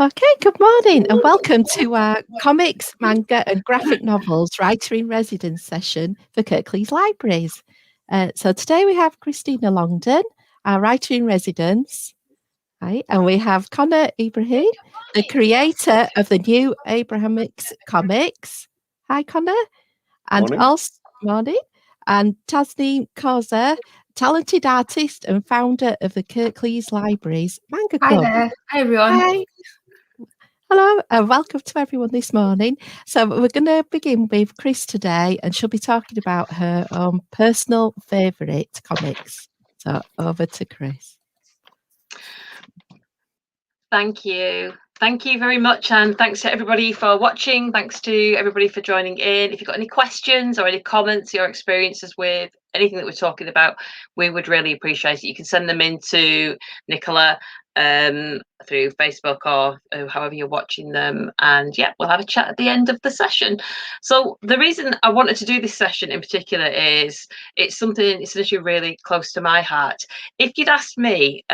Okay, good morning and welcome to our comics, manga and graphic novels writer in residence session for Kirklees Libraries. So today we have Christina Longden, our writer in residence, right? And we have Conor Ibrahiem, the creator of the new Abrahamix comics. Hi, Conor. And Morning. also, morning. And Tasneem Kausar, talented artist and founder of the Kirklees Libraries Manga Club. Hi there. Hi, everyone. Hi. Hello and welcome to everyone this morning. So we're going to begin with Chris today and she'll be talking about her personal favourite comics. So over to Chris. Thank you. Thank you very much, and thanks to everybody for watching. Thanks to everybody for joining in. If you've got any questions or any comments, your experiences with anything that we're talking about, we would really appreciate it. You can send them in to Nicola through Facebook or however you're watching them, and yeah, we'll have a chat at the end of the session. So the reason I wanted to do this session in particular is it's an issue really close to my heart. If you'd asked me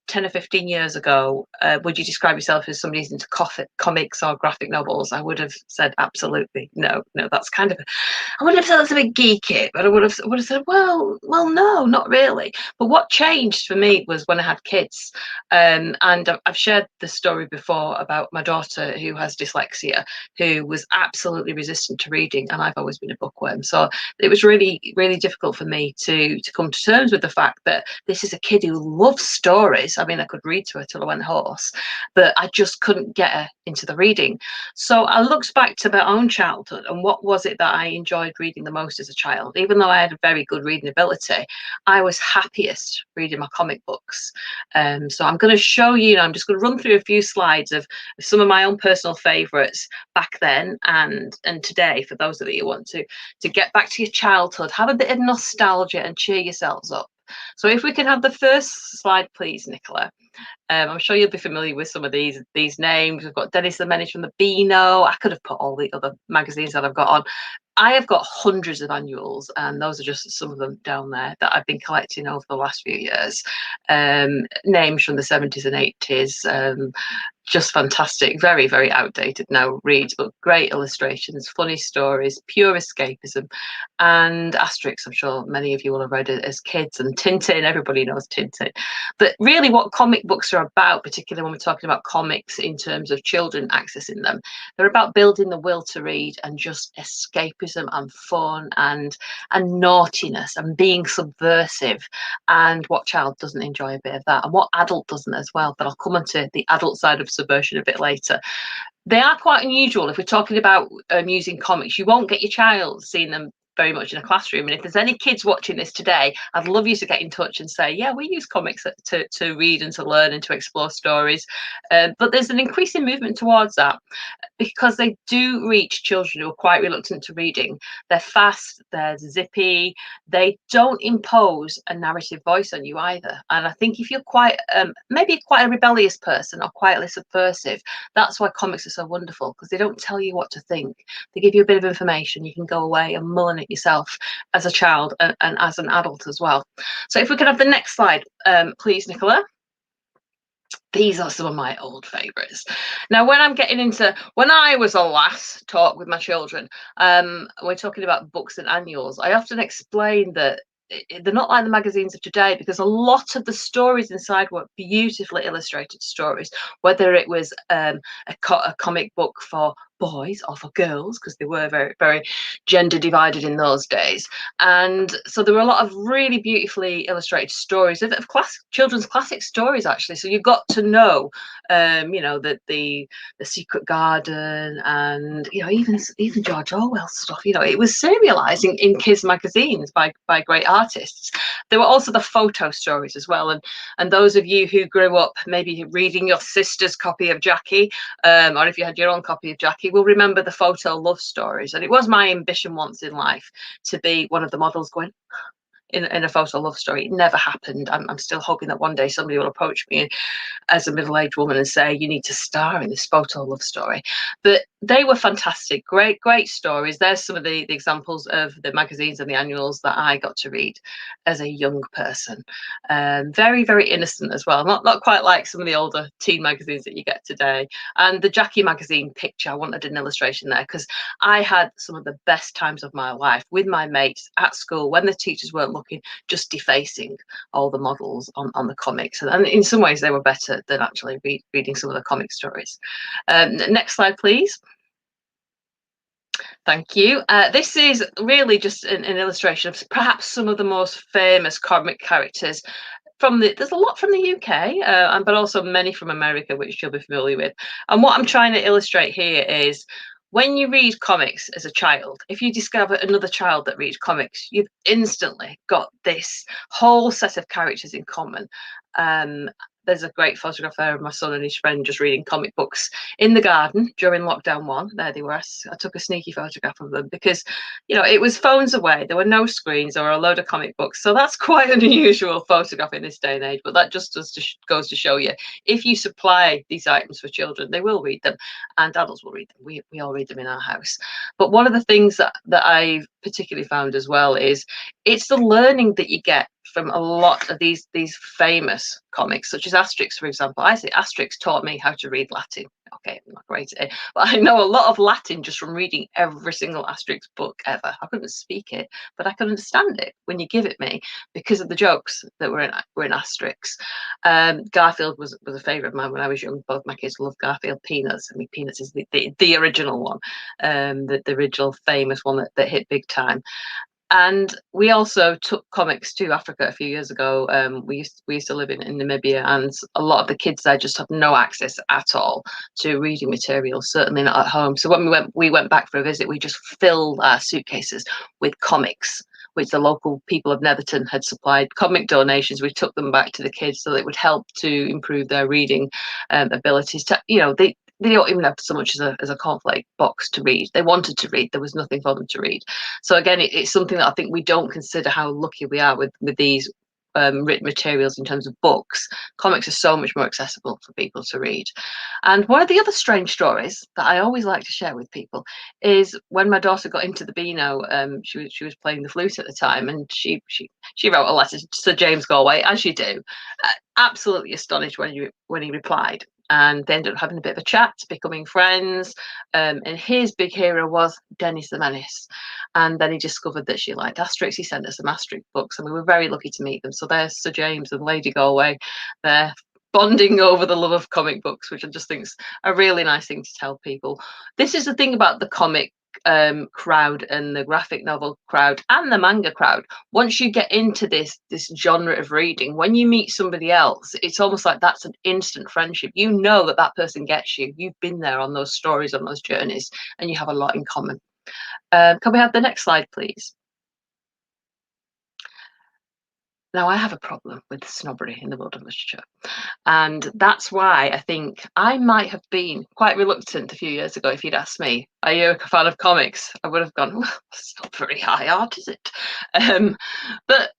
10 or 15 years ago, would you describe yourself as somebody who's into comics or graphic novels? I would have said absolutely no. That's kind of, I wouldn't have said that's a bit geeky, but I would have said, well, no, not really. But what changed for me was when I had kids, and I've shared the story before about my daughter who has dyslexia, who was absolutely resistant to reading, and I've always been a bookworm. So it was really, really difficult for me to come to terms with the fact that this is a kid who loves stories. I mean, I could read to her till I went hoarse, but I just couldn't get her into the reading. So I looked back to my own childhood and what was it that I enjoyed reading the most as a child? Even though I had a very good reading ability, I was happiest reading my comic books. So I'm going to show you, I'm just going to run through a few slides of some of my own personal favourites back then and today, for those of you who want to get back to your childhood, have a bit of nostalgia and cheer yourselves up. So if we can have the first slide, please, Nicola. I'm sure you'll be familiar with some of these names. We've got Dennis the Menace from the Beano. I could have put all the other magazines that I've got on. I have got hundreds of annuals, and those are just some of them down there that I've been collecting over the last few years. Names from the 70s and 80s. Just fantastic, very, very outdated now reads, but great illustrations, funny stories, pure escapism, and Asterix. I'm sure many of you will have read it as kids, and Tintin. Everybody knows Tintin. But really what comic books are about, particularly when we're talking about comics in terms of children accessing them, they're about building the will to read and just escapism and fun and naughtiness and being subversive. And what child doesn't enjoy a bit of that? And what adult doesn't as well? But I'll come on to the adult side of subversion a bit later. They are quite unusual. If we're talking about using comics, you won't get your child seeing them very much in a classroom. And if there's any kids watching this today, I'd love you to get in touch and say, yeah, we use comics to read and to learn and to explore stories. But there's an increasing movement towards that because they do reach children who are quite reluctant to reading. They're fast, they're zippy, they don't impose a narrative voice on you either. And I think if you're quite, maybe quite a rebellious person or quietly subversive, that's why comics are so wonderful, because they don't tell you what to think. They give you a bit of information. You can go away and mull on it yourself as a child and as an adult as well. So if we could have the next slide, please, Nicola. These are some of my old favourites. Now, when I was a lass, talk with my children, we're talking about books and annuals, I often explain that they're not like the magazines of today, because a lot of the stories inside were beautifully illustrated stories, whether it was a comic book for boys or for girls, because they were very, very gender divided in those days. And so there were a lot of really beautifully illustrated stories of children's classic stories, actually. So you got to know, that the Secret Garden and even George Orwell's stuff. It was serialized in kids' magazines by great artists. There were also the photo stories as well. And those of you who grew up maybe reading your sister's copy of Jackie, or if you had your own copy of Jackie, will remember the photo love stories. And it was my ambition once in life to be one of the models going in a photo love story. It never happened. I'm still hoping that one day somebody will approach me as a middle-aged woman and say, you need to star in this photo love story. But they were fantastic. Great stories. There's some of the examples of the magazines and the annuals that I got to read as a young person. Very innocent as well. Not quite like some of the older teen magazines that you get today. And the Jackie magazine picture, I wanted an illustration there because I had some of the best times of my life with my mates at school when the teachers weren't looking, just defacing all the models on the comics. And in some ways they were better than actually reading some of the comic stories. Next slide, please. Thank you. This is really just an illustration of perhaps some of the most famous comic characters there's a lot from the UK, but also many from America, which you'll be familiar with. And what I'm trying to illustrate here is when you read comics as a child, if you discover another child that reads comics, you've instantly got this whole set of characters in common. There's a great photograph there of my son and his friend just reading comic books in the garden during lockdown 1. There they were. I took a sneaky photograph of them because, it was phones away. There were no screens. There were a load of comic books. So that's quite an unusual photograph in this day and age. But that just goes to show you, if you supply these items for children, they will read them, and adults will read them. We all read them in our house. But one of the things that I've particularly found as well is it's the learning that you get from a lot of these famous comics, such as Asterix, for example. I say Asterix taught me how to read Latin. Okay, I'm not great at it, but I know a lot of Latin just from reading every single Asterix book ever. I couldn't speak it, but I could understand it when you give it me because of the jokes that were in Asterix. Garfield was a favourite of mine when I was young. Both my kids loved Garfield. Peanuts. I mean, Peanuts is the original one, the original famous one that hit big time. And we also took comics to Africa a few years ago. We used to live in Namibia, and a lot of the kids there just have no access at all to reading material, certainly not at home. So when we went back for a visit, we just filled our suitcases with comics, which the local people of Netherton had supplied comic donations. We took them back to the kids so that it would help to improve their reading abilities. They don't even have so much as a cornflake box to read. They wanted to read. There was nothing for them to read. So again, it's something that I think we don't consider how lucky we are with these written materials in terms of books. Comics are so much more accessible for people to read. And one of the other strange stories that I always like to share with people is when my daughter got into the Beano, she was playing the flute at the time, and she wrote a letter to Sir James Galway, as you do. Absolutely astonished when he replied. And they ended up having a bit of a chat, becoming friends. And his big hero was Dennis the Menace. And then he discovered that she liked Asterix. He sent us some Asterix books, and we were very lucky to meet them. So there's Sir James and Lady Galway. They're bonding over the love of comic books, which I just think is a really nice thing to tell people. This is the thing about the comic crowd and the graphic novel crowd and the manga crowd. Once you get into this genre of reading, when you meet somebody else, it's almost like that's an instant friendship. You know that person gets you. You've been there on those stories, on those journeys, and you have a lot in common. Can we have the next slide, please? Now, I have a problem with snobbery in the world of literature. And that's why I think I might have been quite reluctant a few years ago. If you'd asked me, are you a fan of comics? I would have gone, well, it's not very high art, is it? But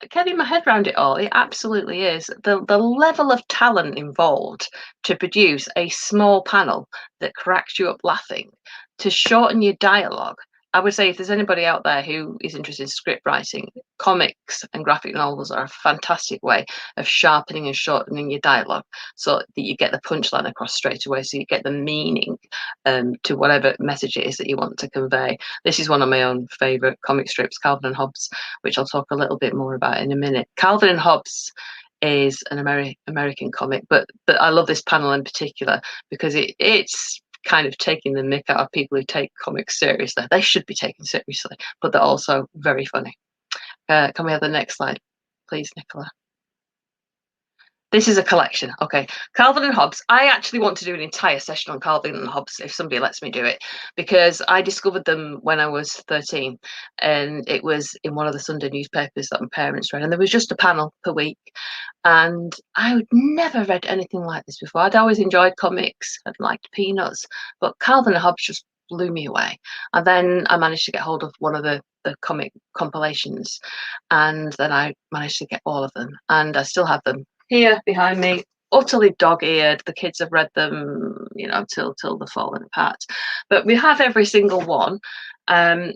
getting my head around it all, it absolutely is. The level of talent involved to produce a small panel that cracks you up laughing, to shorten your dialogue. I would say if there's anybody out there who is interested in script writing, comics and graphic novels are a fantastic way of sharpening and shortening your dialogue so that you get the punchline across straight away, so you get the meaning to whatever message it is that you want to convey. This is one of my own favourite comic strips, Calvin and Hobbes, which I'll talk a little bit more about in a minute. Calvin and Hobbes is an American comic, but I love this panel in particular because it's kind of taking the mick out of people who take comics seriously. They should be taken seriously, but they're also very funny. Can we have the next slide, please, Nicola? This is a collection. Okay, Calvin and Hobbes. I actually want to do an entire session on Calvin and Hobbes if somebody lets me do it, because I discovered them when I was 13, and it was in one of the Sunday newspapers that my parents read, and there was just a panel per week, and I had never read anything like this before. I'd always enjoyed comics, I'd liked Peanuts, but Calvin and Hobbes just blew me away. And then I managed to get hold of one of the comic compilations, and then I managed to get all of them, and I still have them here behind me utterly dog-eared. The kids have read them, you know, till they're falling apart. But we have every single one. And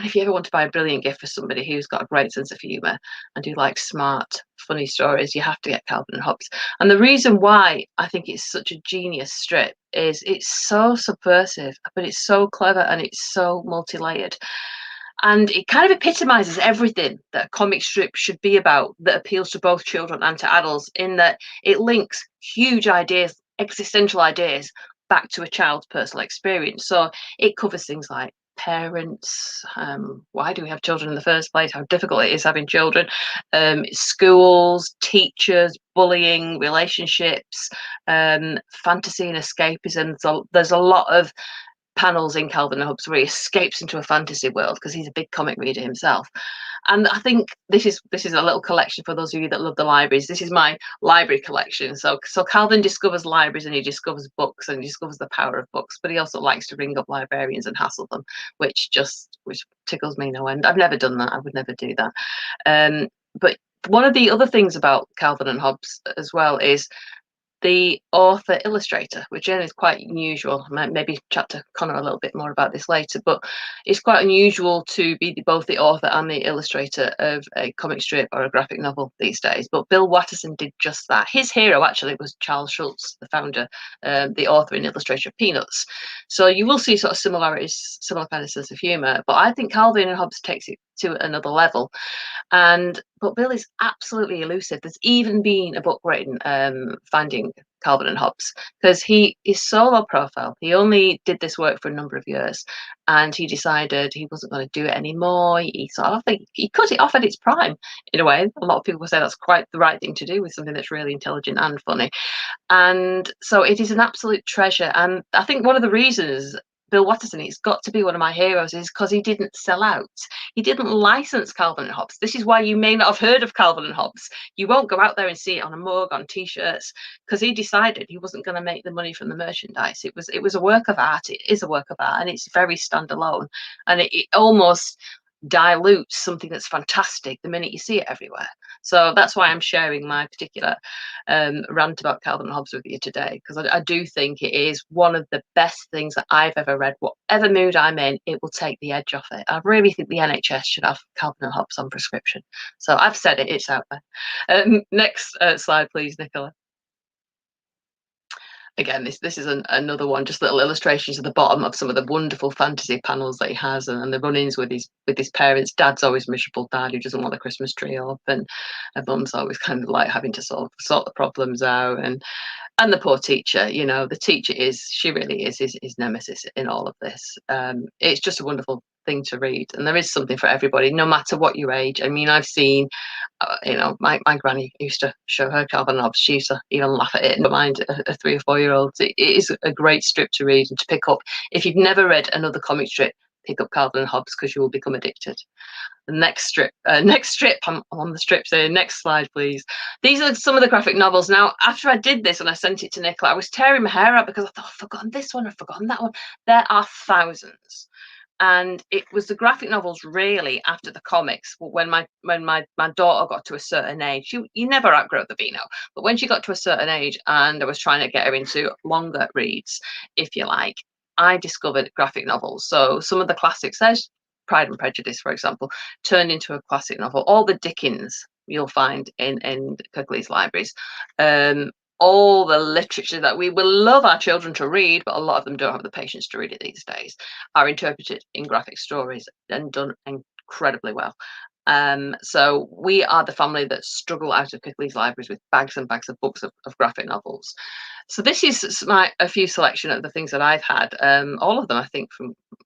if you ever want to buy a brilliant gift for somebody who's got a great sense of humour and do like smart, funny stories, you have to get Calvin and Hobbes. And the reason why I think it's such a genius strip is it's so subversive, but it's so clever and it's so multi-layered. And it kind of epitomises everything that a comic strip should be about, that appeals to both children and to adults, in that it links huge ideas, existential ideas, back to a child's personal experience. So it covers things like parents, why do we have children in the first place, how difficult it is having children, schools, teachers, bullying, relationships, fantasy and escapism. So there's a lot of panels in Calvin and Hobbes where he escapes into a fantasy world because he's a big comic reader himself. And I think this is a little collection for those of you that love the libraries. This is my library collection. So Calvin discovers libraries and he discovers books and he discovers the power of books, but he also likes to ring up librarians and hassle them, which tickles me no end. I've never done that. I would never do that. But one of the other things about Calvin and Hobbes as well is the author illustrator, which is quite unusual. Maybe chat to Conor a little bit more about this later, but it's quite unusual to be both the author and the illustrator of a comic strip or a graphic novel these days. But Bill Watterson did just that. His hero actually was Charles Schulz, the founder, the author and illustrator of Peanuts. So you will see sort of similarities, similar kind of sense of humour. But I think Calvin and Hobbes takes it to another level. But Bill is absolutely elusive. There's even been a book written, Finding Calvin and Hobbes, because he is so low profile. He only did this work for a number of years, and he decided he wasn't going to do it anymore. He sort of think he cut it off at its prime in a way. A lot of people say that's quite the right thing to do with something that's really intelligent and funny. And so it is an absolute treasure. And I think one of the reasons Bill Watterson, he's got to be one of my heroes, is because he didn't sell out. He didn't license Calvin and Hobbes. This is why you may not have heard of Calvin and Hobbes. You won't go out there and see it on a mug, on t-shirts, because he decided he wasn't going to make the money from the merchandise. It was a work of art. It is a work of art, and it's very standalone, and it almost dilutes something that's fantastic the minute you see it everywhere. So that's why I'm sharing my particular rant about Calvin and Hobbes with you today, because I do think it is one of the best things that I've ever read. Whatever mood I'm in, it will take the edge off it. I really think the NHS should have Calvin and Hobbes on prescription. So I've said it, it's out there. Next slide, please, Nicola. Again, this is another one, just little illustrations at the bottom of some of the wonderful fantasy panels that he has, and the run-ins with his parents. Dad's always miserable dad who doesn't want the Christmas tree up, and mum's always kind of like having to sort the problems out, and the poor teacher, you know, the teacher really is his nemesis in all of this. It's just a wonderful thing to read, and there is something for everybody, no matter what your age. I mean, I've seen you know, my granny used to show her Calvin and Hobbes. She used to even laugh at it. Never mind a 3 or 4 year old. It is a great strip to read and to pick up. If you've never read another comic strip, pick up Calvin and Hobbes, because you will become addicted. The next strip, I'm on the strips here. Next slide, please. These are some of the graphic novels. Now, after I did this and I sent it to Nicola, I was tearing my hair out because I thought, I've forgotten this one, I've forgotten that one. There are thousands. And it was the graphic novels really after the comics. When my daughter got to a certain age, you never outgrow the Beano, but when she got to a certain age and I was trying to get her into longer reads, if you like, I discovered graphic novels. So some of the classics, there's Pride and Prejudice, for example, turned into a classic novel. All the Dickens you'll find in Kirklees Libraries. All the literature that we will love our children to read, but a lot of them don't have the patience to read it these days, are interpreted in graphic stories and done incredibly well. So we are the family that struggle out of Kirklees Libraries with bags and bags of books of graphic novels. So this is a few selection of the things that I've had. All of them, I think,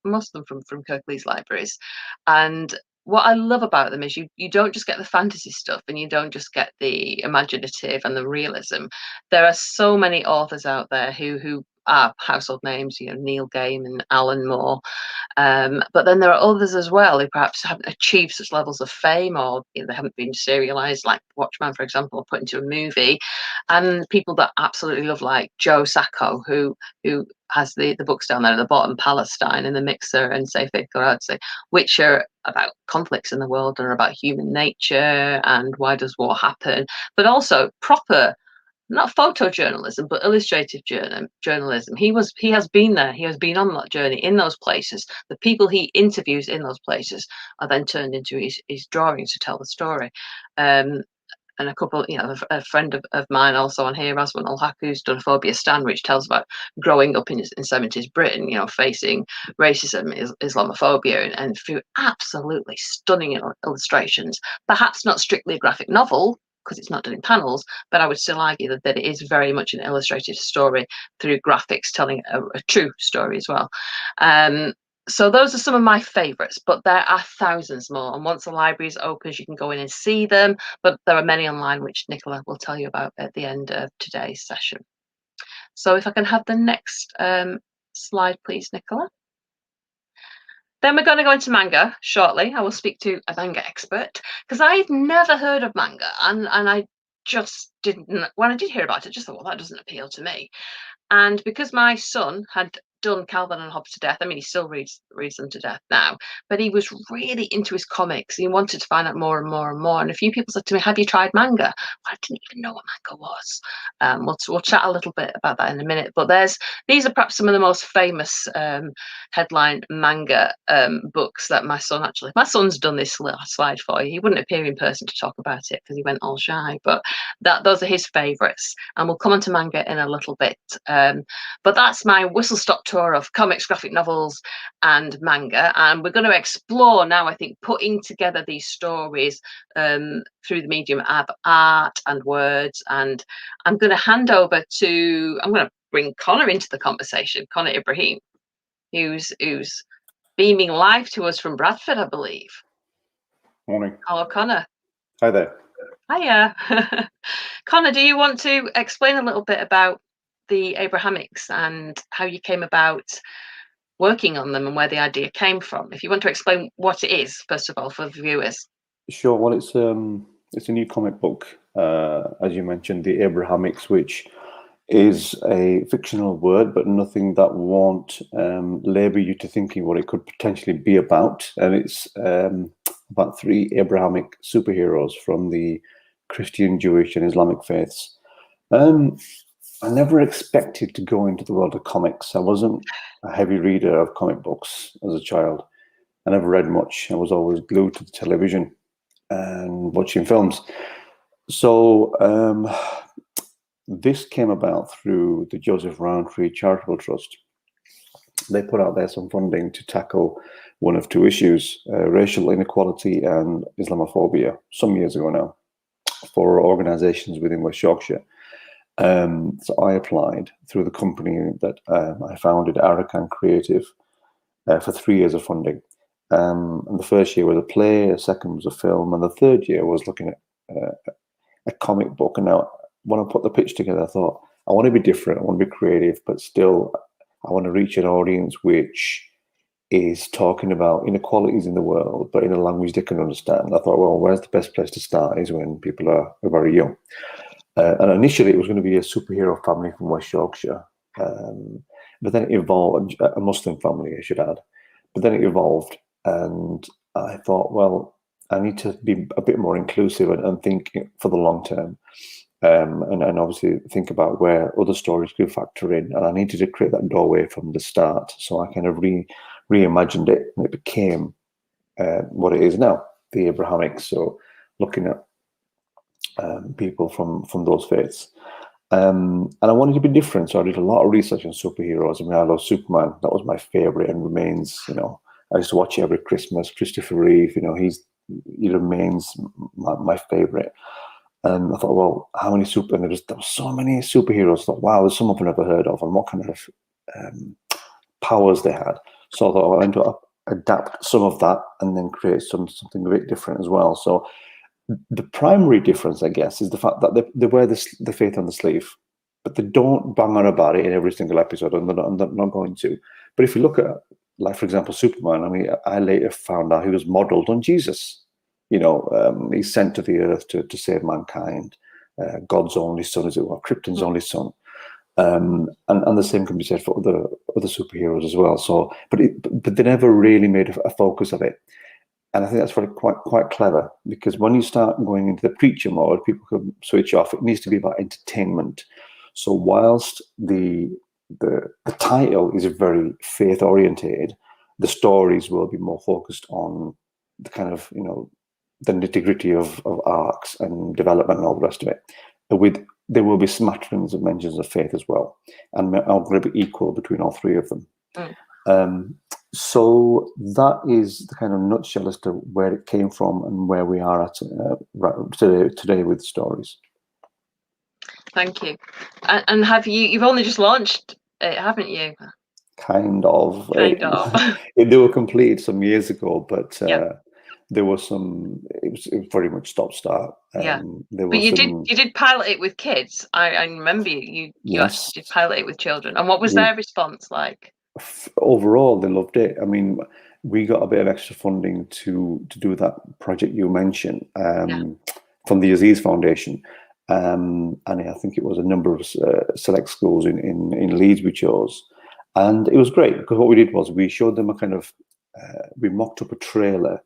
most of them from Kirklees Libraries. And what I love about them is you don't just get the fantasy stuff, and you don't just get the imaginative and the realism. There are so many authors out there who are household names, you know, Neil Gaiman, Alan Moore, but then there are others as well who perhaps haven't achieved such levels of fame, or you know, they haven't been serialized, like Watchman, for example, or put into a movie. And people that absolutely love, like Joe Sacco, who has the books down there at the bottom, Palestine and The Mixer and Seyfried Goradze, which are about conflicts in the world and are about human nature and why does war happen, but also proper not photojournalism, but illustrative journalism. He has been there. He has been on that journey in those places. The people he interviews in those places are then turned into his drawings to tell the story. And a couple, a friend of mine also on here, Raswan Al-Haq, who's done Phobia Stan, which tells about growing up in 70s Britain, facing racism, Islamophobia, and through absolutely stunning illustrations. Perhaps not strictly a graphic novel, because it's not done in panels, but I would still argue that it is very much an illustrated story through graphics, telling a true story as well. So those are some of my favourites, but there are thousands more. And once the library opens, you can go in and see them. But there are many online, which Nicola will tell you about at the end of today's session. So if I can have the next slide, please, Nicola. Then we're going to go into manga shortly. I will speak to a manga expert because I've never heard of manga. And I just didn't, when I did hear about it, just thought, well, that doesn't appeal to me. And because my son had done Calvin and Hobbes to death, I mean, he still reads them to death now, but he was really into his comics. He wanted to find out more and more and more. And a few people said to me, have you tried manga? Well, I didn't even know what manga was. We'll chat a little bit about that in a minute. But these are perhaps some of the most famous headline manga books that my son's done this little slide for you. He wouldn't appear in person to talk about it because he went all shy, but those are his favorites. And we'll come on to manga in a little bit. But that's my whistle-stop tour of comics, graphic novels, and manga. And we're going to explore now, I think, putting together these stories through the medium of art and words. And I'm going to bring Conor into the conversation, Conor Ibrahiem, who's beaming live to us from Bradford, I believe. Morning. Hello, Conor. Hi there. Hiya. Conor, do you want to explain a little bit about the Abrahamix and how you came about working on them and where the idea came from? If you want to explain what it is, first of all, for the viewers. Sure. Well, it's a new comic book, as you mentioned, the Abrahamix, which is a fictional word, but nothing that won't label you to thinking what it could potentially be about. And it's about 3 Abrahamic superheroes from the Christian, Jewish, and Islamic faiths. I never expected to go into the world of comics. I wasn't a heavy reader of comic books as a child. I never read much. I was always glued to the television and watching films. So this came about through the Joseph Rowntree Charitable Trust. They put out there some funding to tackle one of 2 issues, racial inequality and Islamophobia, some years ago now, for organisations within West Yorkshire. So I applied through the company that I founded, Arakan Creative, for 3 years of funding. And the first year was a play, a second was a film, and the third year was looking at a comic book. And now, when I put the pitch together, I thought, I want to be different, I want to be creative, but still I want to reach an audience which is talking about inequalities in the world, but in a language they can understand. I thought, well, where's the best place to start is when people are very young. And initially, it was going to be a superhero family from West Yorkshire. But then it evolved, a Muslim family, I should add. But then it evolved, and I thought, well, I need to be a bit more inclusive and think for the long term. And obviously think about where other stories could factor in. And I needed to create that doorway from the start. So I kind of reimagined it, and it became what it is now, the Abrahamix. So looking at people from those faiths. And I wanted to be different, so I did a lot of research on superheroes. I mean, I love Superman. That was my favorite and remains, I used to watch it every Christmas. Christopher Reeve, he remains my favorite. And I thought, well, how many and there was so many superheroes. I thought, wow, there's some I've never heard of, and what kind of powers they had. So I thought, well, I'm going to adapt some of that and then create something a bit different as well. So the primary difference, I guess, is the fact that they wear the faith on the sleeve, but they don't bang on about it in every single episode, and they're not going to. But if you look at, like, for example, Superman, I mean, I later found out he was modeled on Jesus. He's sent to the earth to save mankind, God's only son, as it were, Krypton's only son. And the same can be said for other superheroes as well. So, but they never really made a focus of it. And I think that's quite clever, because when you start going into the preacher mode, people can switch off. It needs to be about entertainment. So whilst the title is very faith orientated, the stories will be more focused on the kind of, the nitty-gritty of arcs and development and all the rest of it. There will be smatterings of mentions of faith as well, and I'm going to be equal between all three of them. So that is the kind of nutshell as to where it came from and where we are at today with stories. Thank you. And you've only just launched it, haven't you? Kind of. They were completed some years ago, but there was some. It was very much stop-start. But you did pilot it with kids. I remember you actually did pilot it with children. And what was their response like? Overall, they loved it. I mean, we got a bit of extra funding to do that project you mentioned from the Aziz Foundation, and I think it was a number of select schools in Leeds we chose, and it was great, because what we did was we showed them a kind of we mocked up a trailer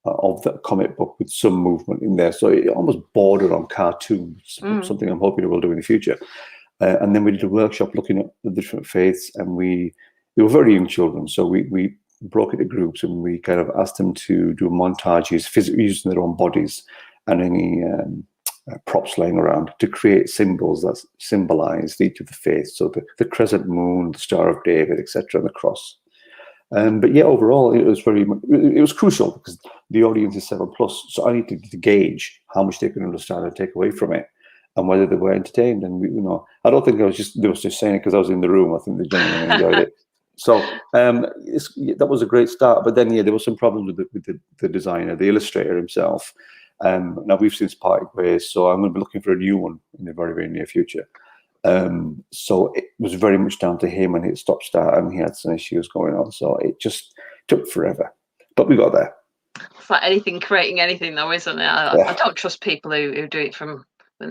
of the comic book with some movement in there, so it almost bordered on cartoons, something I'm hoping we'll do in the future. And then we did a workshop looking at the different faiths, and they were very young children, so we broke it into groups, and we kind of asked them to do montages, using their own bodies and any props laying around, to create symbols that symbolise each of the faiths. So the crescent moon, the Star of David, etc., and the cross. But yeah, overall, it was crucial, because the audience is 7+, so I needed to gauge how much they can understand and take away from it, and whether they were entertained. And I don't think they was just saying it because I was in the room. I think they genuinely enjoyed it. So that was a great start. But then, there were some problems with the designer, the illustrator himself. Now we've since parted ways, so I'm going to be looking for a new one in the very, very near future. So it was very much down to him, and it stopped start, and he had some issues going on. So it just took forever, but we got there. It's like anything, creating anything, though, isn't it? I don't trust people who do it from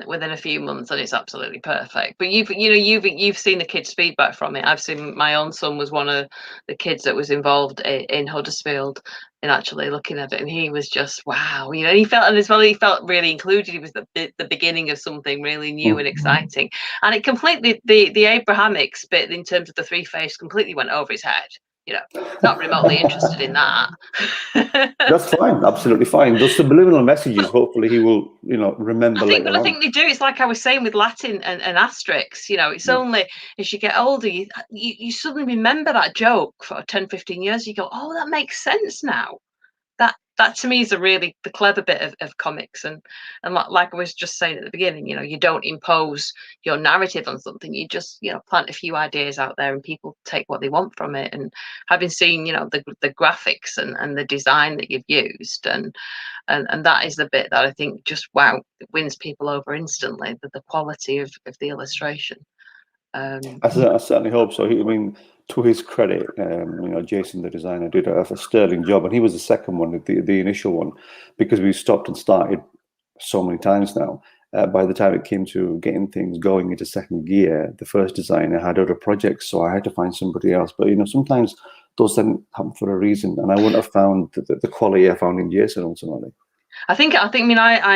within a few months and it's absolutely perfect. But you've seen the kids' feedback from it. I've seen my own son was one of the kids that was involved in Huddersfield in actually looking at it, and he was just wow. He felt really included. He was the beginning of something really new and exciting, and it completely the Abrahamix bit in terms of the three faiths completely went over his head. Not remotely interested in that. That's fine, absolutely fine. Those subliminal messages, hopefully he will, remember later on. I think they do. It's like I was saying with Latin and asterisks, it's only as you get older, you suddenly remember that joke for 10, 15 years, you go, oh, that makes sense now. That to me is the clever bit of comics, and like I was just saying at the beginning, you don't impose your narrative on something, you just plant a few ideas out there and people take what they want from it. And having seen the graphics and the design that you've used, and that is the bit that I think just it wins people over instantly, the quality of the illustration. I certainly hope so. To his credit, Jason, the designer, did a sterling job, and he was the second one, the initial one, because we stopped and started so many times now. By the time it came to getting things going into second gear, the first designer had other projects, so I had to find somebody else. But sometimes those things happen for a reason, and I wouldn't have found the quality I found in Jason ultimately. I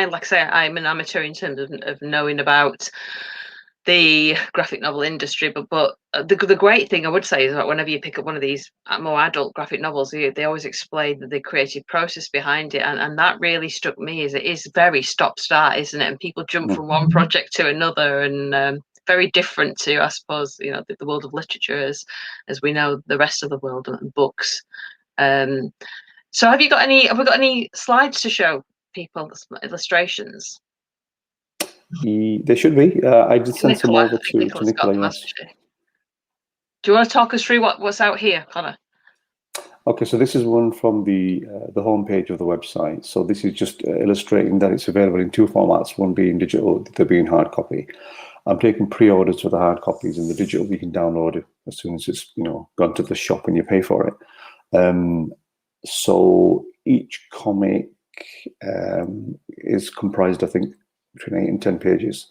like I say, I'm an amateur in terms of knowing about the graphic novel industry, but the great thing I would say is that whenever you pick up one of these more adult graphic novels, they always explain the creative process behind it, and that really struck me as it is very stop-start, isn't it? And people jump from one project to another, and very different to, I suppose, the world of literature as we know the rest of the world and books. So have we got any slides to show people, illustrations? There should be. I did send some over to Nicola. Yes. Do you want to talk us through what's out here, Conor? Okay, so this is one from the homepage of the website. So this is just illustrating that it's available in two formats, one being digital, the other being hard copy. I'm taking pre-orders for the hard copies, and the digital you can download it as soon as it's gone to the shop and you pay for it. So each comic is comprised, I think, between 8 and 10 pages,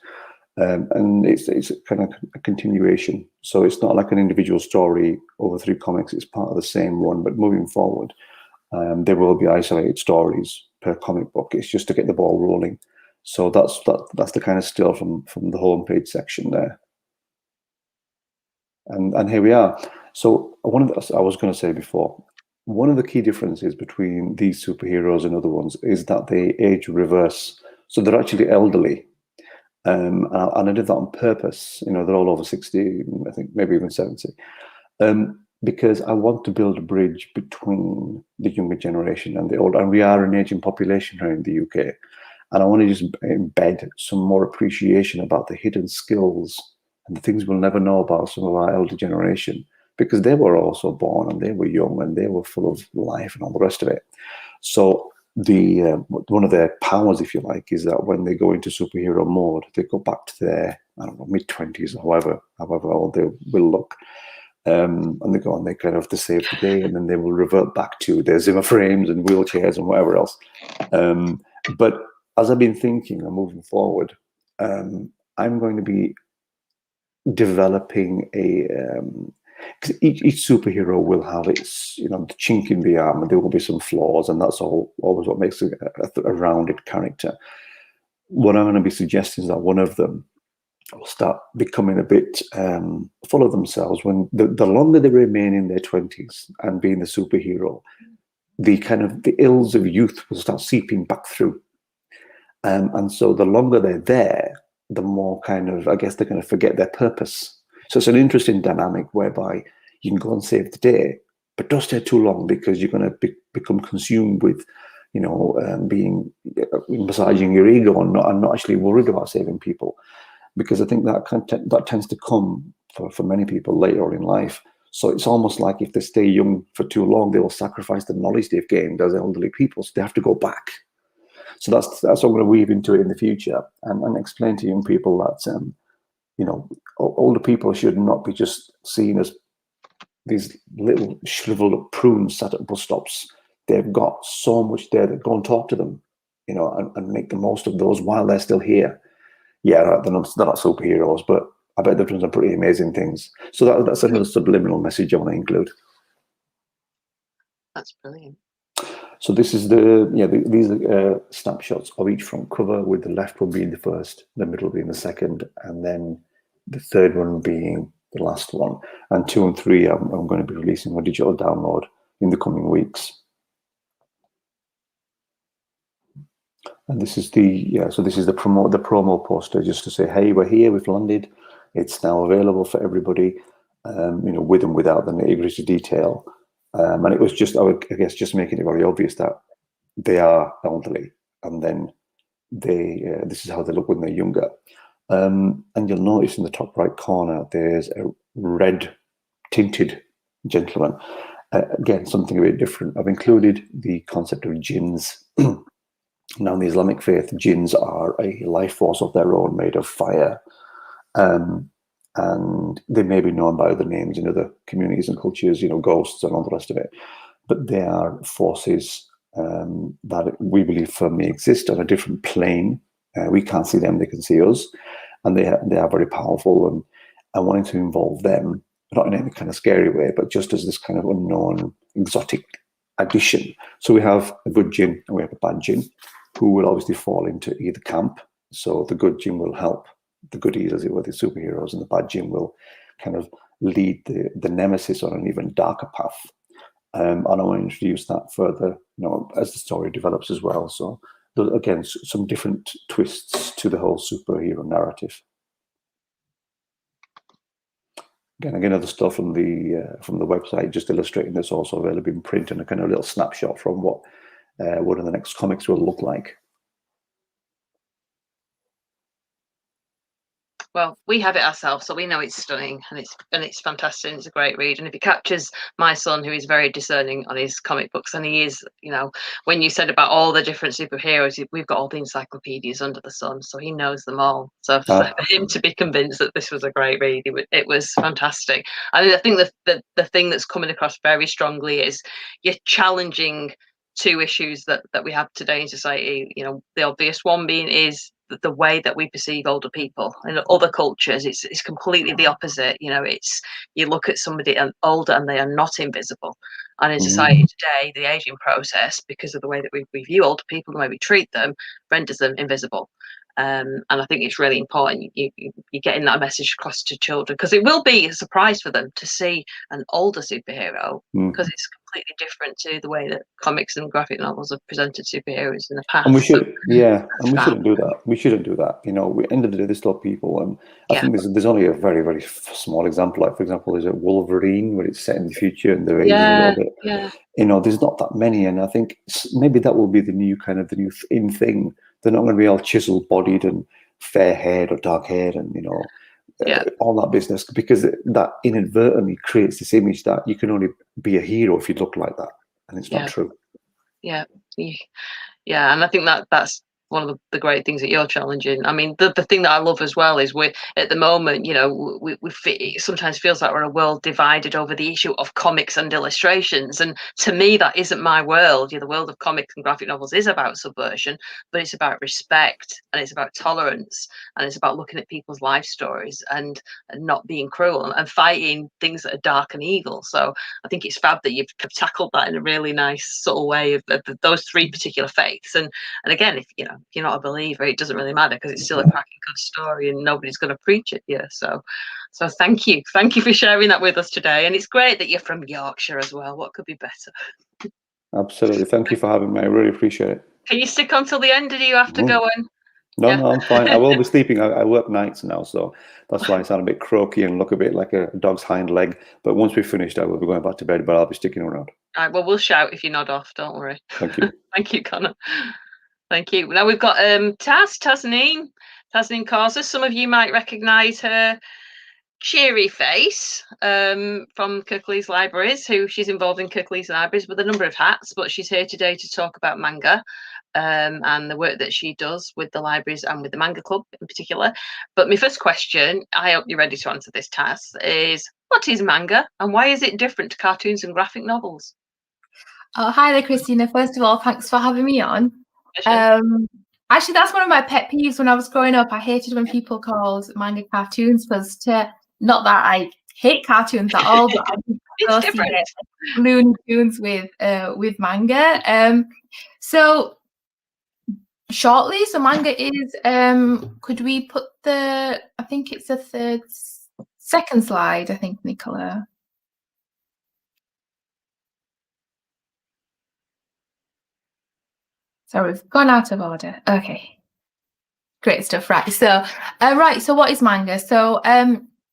and it's kind of a continuation. So it's not like an individual story over 3 comics. It's part of the same one, but moving forward. There will be isolated stories per comic book. It's just to get the ball rolling. So that's the kind of still from the homepage section there. And here we are. So I was going to say before, one of the key differences between these superheroes and other ones is that they age reverse. So they're actually elderly. And I did that on purpose. You know, they're all over 60, I think maybe even 70. Because I want to build a bridge between the younger generation and the older. And we are an aging population here in the UK. And I want to just embed some more appreciation about the hidden skills and the things we'll never know about some of our elder generation, because they were also born and they were young and they were full of life and all the rest of it. So one of their powers, if you like, is that when they go into superhero mode, they go back to their, I don't know, mid-20s or however old they will look. And they go on, they kind of have to save the day, and then they will revert back to their Zimmer frames and wheelchairs and whatever else. But as I've been thinking and moving forward, I'm going to be developing because each superhero will have its, the chink in the armor. There will be some flaws, and that's always what makes a rounded character. What I'm going to be suggesting is that one of them will start becoming a bit full of themselves. When the longer they remain in their 20s and being the superhero, the ills of youth will start seeping back through. And so the longer they're there, the more I guess they're going to forget their purpose. So it's an interesting dynamic whereby you can go and save the day, but don't stay too long, because you're going to become consumed with, massaging your ego and not actually worried about saving people. Because I think that tends to come for many people later on in life. So it's almost like if they stay young for too long, they will sacrifice the knowledge they've gained as elderly people. So they have to go back. So that's what I'm going to weave into it in the future, and explain to young people that older people should not be just seen as these little shriveled up prunes sat at bus stops. They've got so much there. That go and talk to them, and make the most of those while they're still here. Yeah, they're not superheroes, but I bet they've done some pretty amazing things. So that's another subliminal message I want to include. That's brilliant. So this is these are snapshots of each front cover, with the left one being the first, the middle being the second, and then the third one being the last one. And 2 and 3, I'm going to be releasing a digital download in the coming weeks. And this is the promo poster, just to say, hey, we're here, we've landed. It's now available for everybody, with and without the nitty-gritty detail. And it was just, I guess, just making it very obvious that they are elderly, and then this is how they look when they're younger. And you'll notice in the top right corner, there's a red tinted gentleman. Again, something a bit different. I've included the concept of jinns. Now, in the Islamic faith, jinns are a life force of their own, made of fire. And they may be known by other names in other communities and cultures, ghosts and all the rest of it. But they are forces that we believe firmly exist on a different plane. We can't see them, they can see us. And they are very powerful. And wanting to involve them, not in any kind of scary way, but just as this kind of unknown, exotic addition. So we have a good jinn and we have a bad jinn, who will obviously fall into either camp. So the good jinn will help the goodies, as it were, the superheroes, and the bad jinn will kind of lead the nemesis on an even darker path. And I want to introduce that further, as the story develops as well. So again, some different twists to the whole superhero narrative. Again, other stuff from the website, just illustrating this, also available in print, and a kind of little snapshot from what one of the next comics will look like. Well, we have it ourselves, so we know it's stunning, and it's fantastic, and it's a great read. And if it captures my son, who is very discerning on his comic books, and he is, when you said about all the different superheroes, we've got all the encyclopedias under the sun, so he knows them all. So for him to be convinced that this was a great read, it was fantastic. I think the thing that's coming across very strongly is you're challenging two issues that we have today in society. The obvious one being is the way that we perceive older people. In other cultures, it's completely the opposite. You know, it's, you look at somebody older and they are not invisible. And in society today, the aging process, because of the way that we view older people, the way we treat them, renders them invisible. And I think it's really important you're getting that message across to children, because it will be a surprise for them to see an older superhero, because it's completely different to the way that comics and graphic novels have presented superheroes in the past. And we should, and we shouldn't do that. We shouldn't do that. You know, we end of the day, they're still people, and I think there's only a very, very small example. Like, for example, there's a Wolverine where it's set in the future and they're aging a little bit. Yeah. You know, there's not that many, and I think maybe that will be the new in thing. They're not going to be all chiseled bodied and fair haired or dark haired and, you know, all that business, because that inadvertently creates this image that you can only be a hero if you look like that, and it's not true. Yeah, and I think that's one of the great things that you're challenging. I mean, the thing that I love as well is we're at the moment, you know, it sometimes feels like we're a world divided over the issue of comics and illustrations. And to me, that isn't my world. You know, the world of comics and graphic novels is about subversion, but it's about respect, and it's about tolerance, and it's about looking at people's life stories and not being cruel and fighting things that are dark and evil. So I think it's fab that you've tackled that in a really nice subtle way of those three particular faiths. And again, if you're not a believer, it doesn't really matter, because it's still a cracking good story and nobody's going to preach it. So thank you for sharing that with us today. And it's great that you're from Yorkshire as well. What could be better? Absolutely. Thank you for having me. I really appreciate it. Can you stick on till the end, or do you have to go and No, I'm fine. I will be sleeping. I work nights now, so that's why I sound a bit croaky and look a bit like a dog's hind leg. But once we've finished, I will be going back to bed, but I'll be sticking around. All right, well, we'll shout if you nod off, don't worry. Thank you. Thank you, Conor. Thank you. Now we've got Tasneem Kausar. Some of you might recognise her cheery face from Kirklees Libraries, she's involved in Kirklees Libraries with a number of hats, but she's here today to talk about manga and the work that she does with the libraries and with the manga club in particular. But my first question, I hope you're ready to answer this, Taz, is what is manga and why is it different to cartoons and graphic novels? Oh, hi there, Christina. First of all, thanks for having me on. Actually, that's one of my pet peeves when I was growing up. I hated when people called manga cartoons, because not that I hate cartoons at all, but I associate Looney Tunes with manga. So shortly, so manga is could we put I think it's the second slide, I think, Nicola. So we've gone out of order. Okay. Great stuff. Right. So so what is manga? So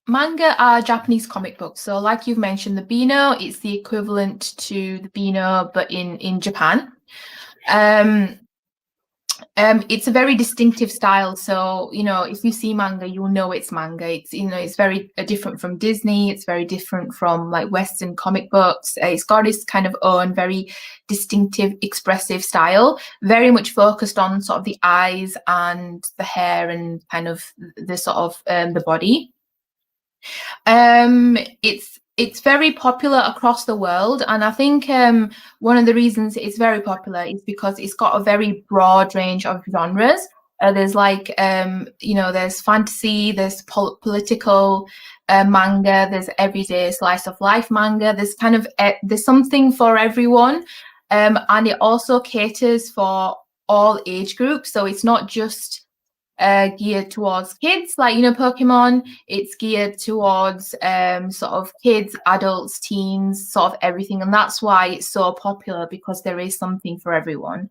manga are Japanese comic books. So like you've mentioned, the Beano, it's the equivalent to the Beano, but in Japan. It's a very distinctive style. So, if you see manga, you'll know it's manga. It's, it's very different from Disney. It's very different from like Western comic books. It's got its kind of own very distinctive, expressive style, very much focused on sort of the eyes and the hair and kind of the sort of the body. It's very popular across the world, and I think one of the reasons it's very popular is because it's got a very broad range of genres. There's like there's fantasy, there's political manga, there's everyday slice of life manga. There's kind of there's something for everyone, and it also caters for all age groups. So it's not just geared towards kids, like Pokemon. It's geared towards sort of kids, adults, teens, sort of everything, and that's why it's so popular, because there is something for everyone.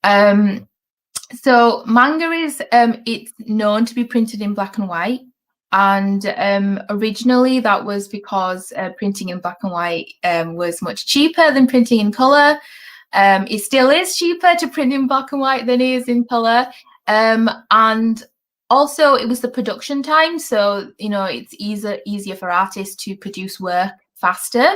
So manga is it's known to be printed in black and white, and originally that was because printing in black and white was much cheaper than printing in color. It still is cheaper to print in black and white than it is in color. And also it was the production time, so it's easier for artists to produce work faster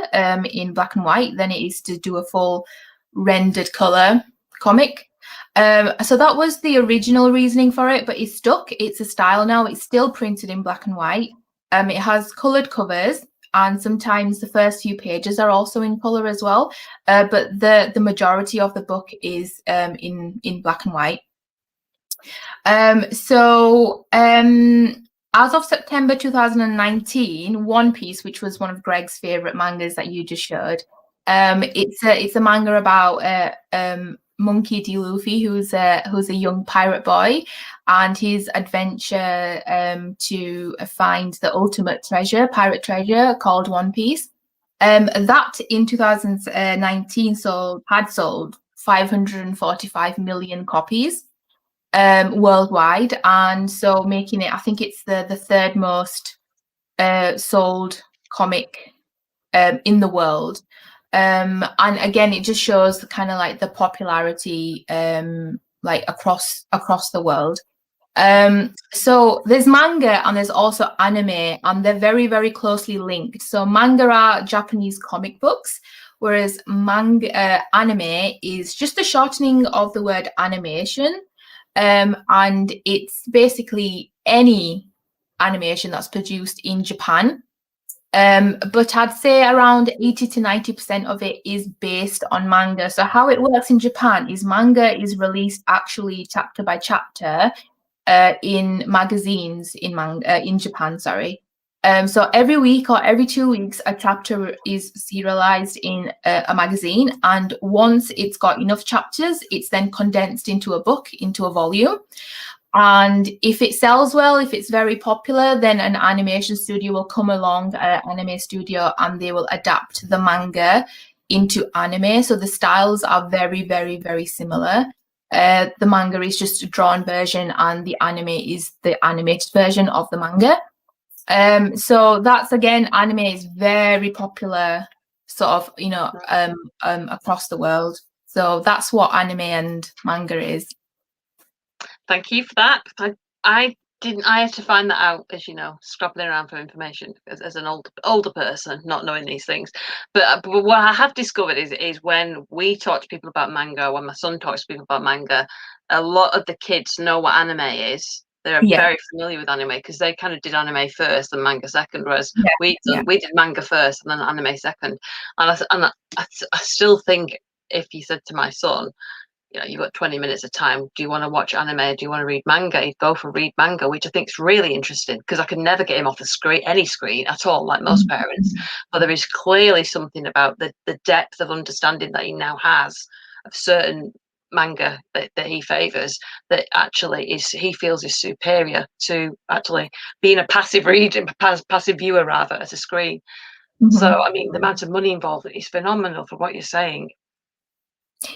in black and white than it is to do a full rendered color comic. So that was the original reasoning for it, but it's stuck. It's a style now. It's still printed in black and white. It has colored covers, and sometimes the first few pages are also in color as well, but the majority of the book is in black and white. As of September 2019, One Piece, which was one of Greg's favorite mangas that you just showed, it's a manga about Monkey D. Luffy, who's a young pirate boy, and his adventure to find the ultimate treasure, pirate treasure called One Piece. That in 2019 had sold 545 million copies worldwide, and so making it, I think it's the third most sold comic in the world. And again, it just shows kind of like the popularity like across the world. So there's manga and there's also anime, and they're very, very closely linked. So manga are Japanese comic books, whereas anime is just a shortening of the word animation. And it's basically any animation that's produced in Japan. But I'd say around 80 to 90% of it is based on manga. So how it works in Japan is manga is released actually chapter by chapter in magazines in Japan, sorry. So every week or every 2 weeks, a chapter is serialized in a magazine. And once it's got enough chapters, it's then condensed into a book, into a volume. And if it sells well, if it's very popular, then an animation studio will come along, anime studio, and they will adapt the manga into anime. So the styles are very, very, very similar. The manga is just a drawn version, and the anime is the animated version of the manga. So that's, again, anime is very popular, sort of, you know, across the world. So that's what anime and manga is. Thank you for that. I had to find that out, as you know, scrabbling around for information as an older person, not knowing these things. But what I have discovered is when we talk to people about manga, when my son talks to people about manga, a lot of the kids know what anime is. They're very familiar with anime because they kind of did anime first and manga second, whereas we did manga first and then anime second. And I still think if you said to my son, you know, you've got 20 minutes of time, do you want to watch anime, do you want to read manga, he'd go for read manga, which I think is really interesting because I could never get him off the screen, any screen at all, like most parents. But there is clearly something about the depth of understanding that he now has of certain manga that he favors that actually he feels is superior to actually being a passive reader, passive viewer rather, as a screen. So I mean, the amount of money involved is phenomenal for what you're saying.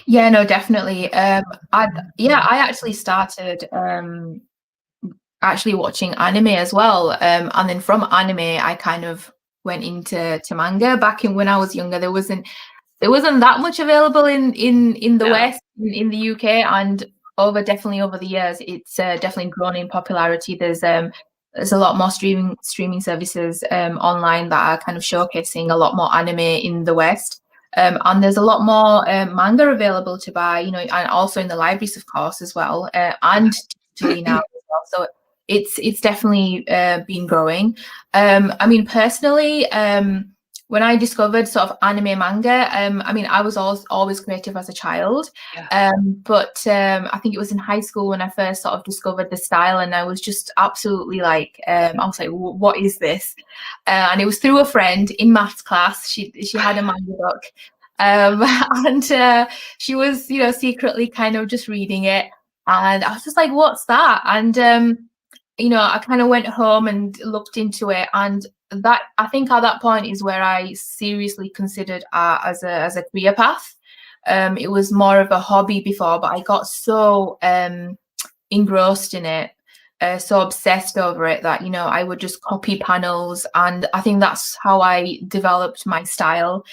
Yeah, no, definitely. I actually started actually watching anime as well, and then from anime I kind of went into manga. Back in when I was younger, there wasn't that much available in the West, in the UK, and definitely over the years it's definitely grown in popularity. There's a lot more streaming services online that are kind of showcasing a lot more anime in the West. And there's a lot more manga available to buy, you know, and also in the libraries, of course, as well, and digitally now as well. So it's definitely been growing. I mean, personally, when I discovered sort of anime manga, I mean, I was always creative as a child, but I think it was in high school when I first sort of discovered the style, and I was just absolutely like, I was like, what is this? And it was through a friend in maths class. She had a manga book, and she was, you know, secretly kind of just reading it, and I was just like, what's that? And you know, I kind of went home and looked into it, and that, I think at that point is where I seriously considered art as a career path. It was more of a hobby before, but I got so engrossed in it, so obsessed over it that, you know, I would just copy panels, and I think that's how I developed my style.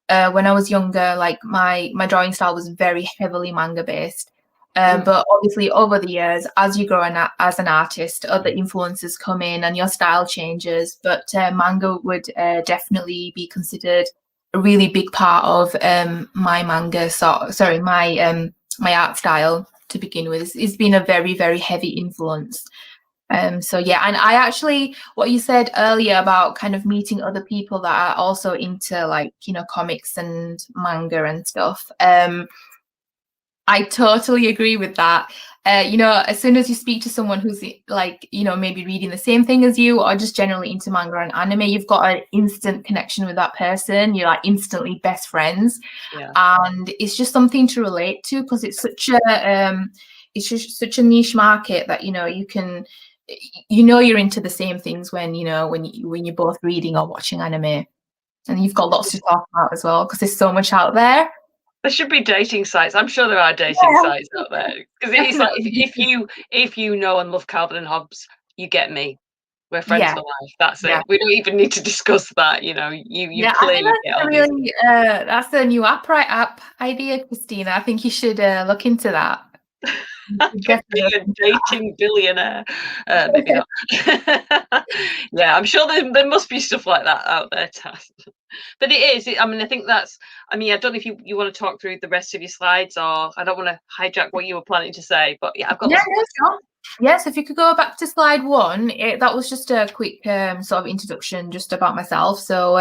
When I was younger, like my drawing style was very heavily manga based. But obviously over the years, as you grow as an artist, other influences come in and your style changes. But manga would definitely be considered a really big part of my my art style to begin with. It's been a very, very heavy influence. So yeah, and I actually, what you said earlier about kind of meeting other people that are also into, like, you know, comics and manga and stuff. I totally agree with that. you know, as soon as you speak to someone who's like, you know, maybe reading the same thing as you or just generally into manga and anime, you've got an instant connection with that person. You're like instantly best friends. Yeah. And it's just something to relate to because it's such a niche market that, you know, you're into the same things when you're both reading or watching anime, and you've got lots to talk about as well because there's so much out there. There should be dating sites. I'm sure there are dating sites out there because it's like if you know and love Calvin and Hobbes, you get me. We're friends for life. That's it. We don't even need to discuss that. You know, you clearly get on. That's a new app idea, Christina. I think you should look into that. Be a dating billionaire. Maybe not. Yeah, I'm sure there must be stuff like that out there, Taz. But it is. I mean, I think that's. I mean, I don't know if you want to talk through the rest of your slides, or I don't want to hijack what you were planning to say. But yeah, I've got. Yes, if you could go back to slide 1, that was just a quick sort of introduction just about myself. So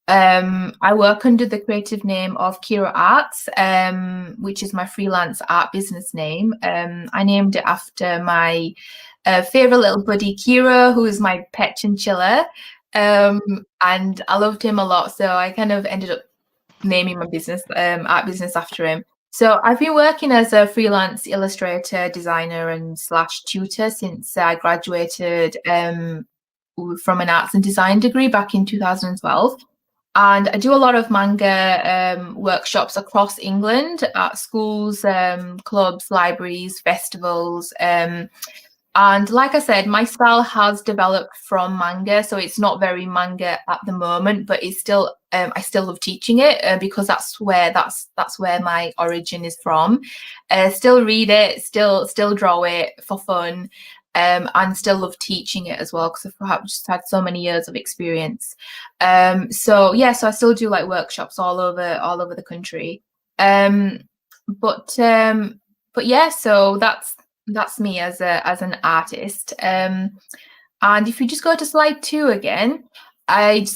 I work under the creative name of Kira Arts, which is my freelance art business name. I named it after my favorite little buddy, Kira, who is my pet chinchilla. And I loved him a lot. So I kind of ended up naming my business, art business, after him. So I've been working as a freelance illustrator, designer, and / tutor since I graduated from an arts and design degree back in 2012. And I do a lot of manga workshops across England at schools, clubs, libraries, festivals. And like I said, my style has developed from manga, so it's not very manga at the moment, but it's still I still love teaching it because that's where my origin is from. Still read it, still draw it for fun, and still love teaching it as well because I've perhaps just had so many years of experience. So I still do like workshops all over the country. But yeah, so that's me as an artist. And if you just go to slide 2 again, just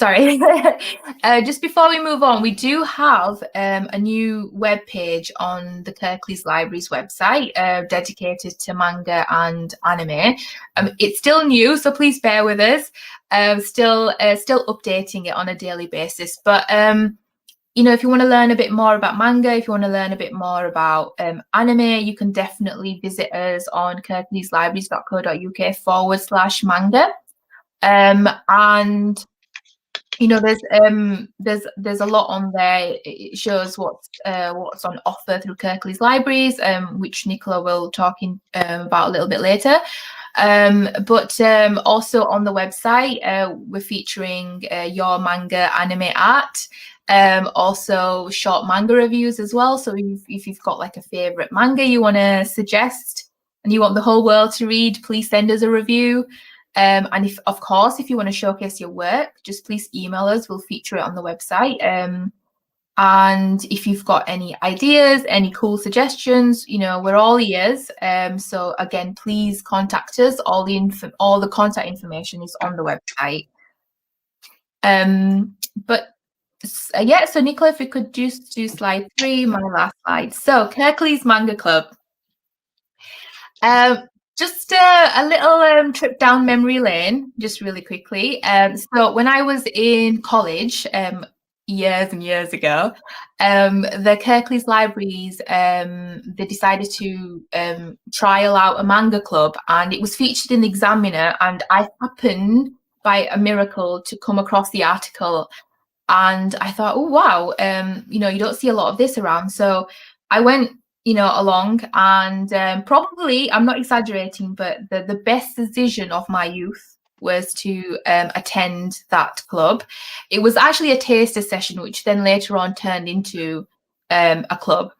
before we move on, we do have a new web page on the Kirklees Libraries website dedicated to manga and anime. It's still new, so please bear with us. Still updating it on a daily basis, but you know, if you want to learn a bit more about manga, if you want to learn a bit more about anime, you can definitely visit us on kirkleeslibraries.co.uk/manga. And you know, there's a lot on there. It shows what's on offer through Kirklees Libraries, which Nicola will talk about a little bit later. But also on the website, we're featuring your manga anime art. Also short manga reviews as well. So if you've got like a favorite manga you want to suggest and you want the whole world to read, please send us a review. And if you want to showcase your work, just please email us. We'll feature it on the website. And if you've got any ideas, any cool suggestions, you know, we're all ears. So again, please contact us. All the contact information is on the website. So Nicola, if we could just do slide 3, my last slide. So Kirklees Manga Club. Just a little trip down memory lane, just really quickly. So when I was in college, years and years ago, the Kirklees Libraries, they decided to trial out a manga club, and it was featured in the Examiner, and I happened by a miracle to come across the article, and I thought, oh wow, you know, you don't see a lot of this around. So I went, you know, along, and probably, I'm not exaggerating, but the best decision of my youth was to attend that club. It was actually a taster session, which then later on turned into a club.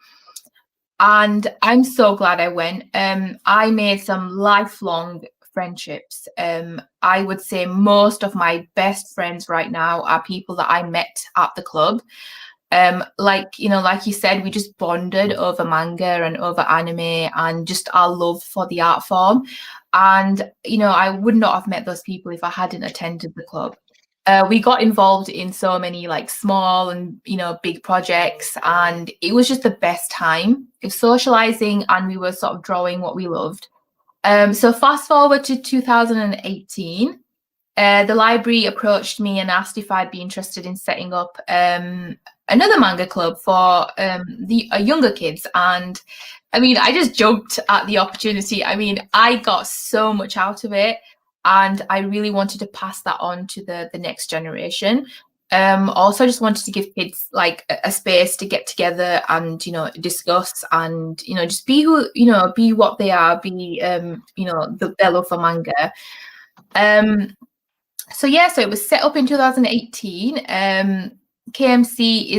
And I'm so glad I went. I made some lifelong friendships. I would say most of my best friends right now are people that I met at the club. Like you said, we just bonded over manga and over anime and just our love for the art form. And, you know, I would not have met those people if I hadn't attended the club. we got involved in so many like small and, you know, big projects, and it was just the best time of socializing, and we were sort of drawing what we loved. So fast forward to 2018, the library approached me and asked if I'd be interested in setting up another manga club for the younger kids. And I mean, I just jumped at the opportunity. I mean, I got so much out of it, and I really wanted to pass that on to the next generation. Also, I just wanted to give kids like a space to get together and, you know, discuss and, you know, just be who, you know, be what they are, be, you know, their love for manga. So yeah, so it was set up in 2018. KMC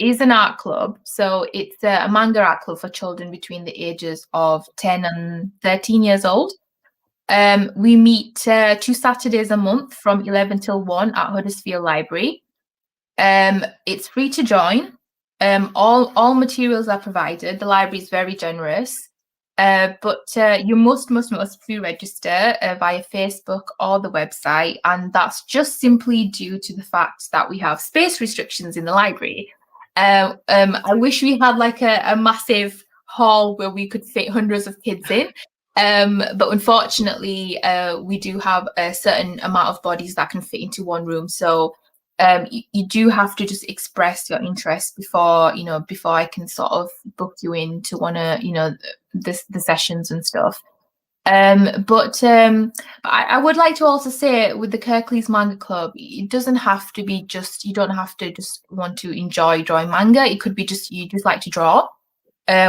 is an art club, so it's a manga art club for children between the ages of 10 and 13 years old. We meet 2 Saturdays a month from 11 till 1 at Huddersfield Library. It's free to join. All materials are provided. The library is very generous. But you must pre-register via Facebook or the website, and that's just simply due to the fact that we have space restrictions in the library. I wish we had like a massive hall where we could fit hundreds of kids in. But unfortunately, we do have a certain amount of bodies that can fit into one room. So you do have to just express your interest before I can sort of book you in to want to, you know, the sessions and stuff. But I would like to also say with the Kirklees Manga Club, it doesn't have to be just, you don't have to just want to enjoy drawing manga. It could be just, you just like to draw.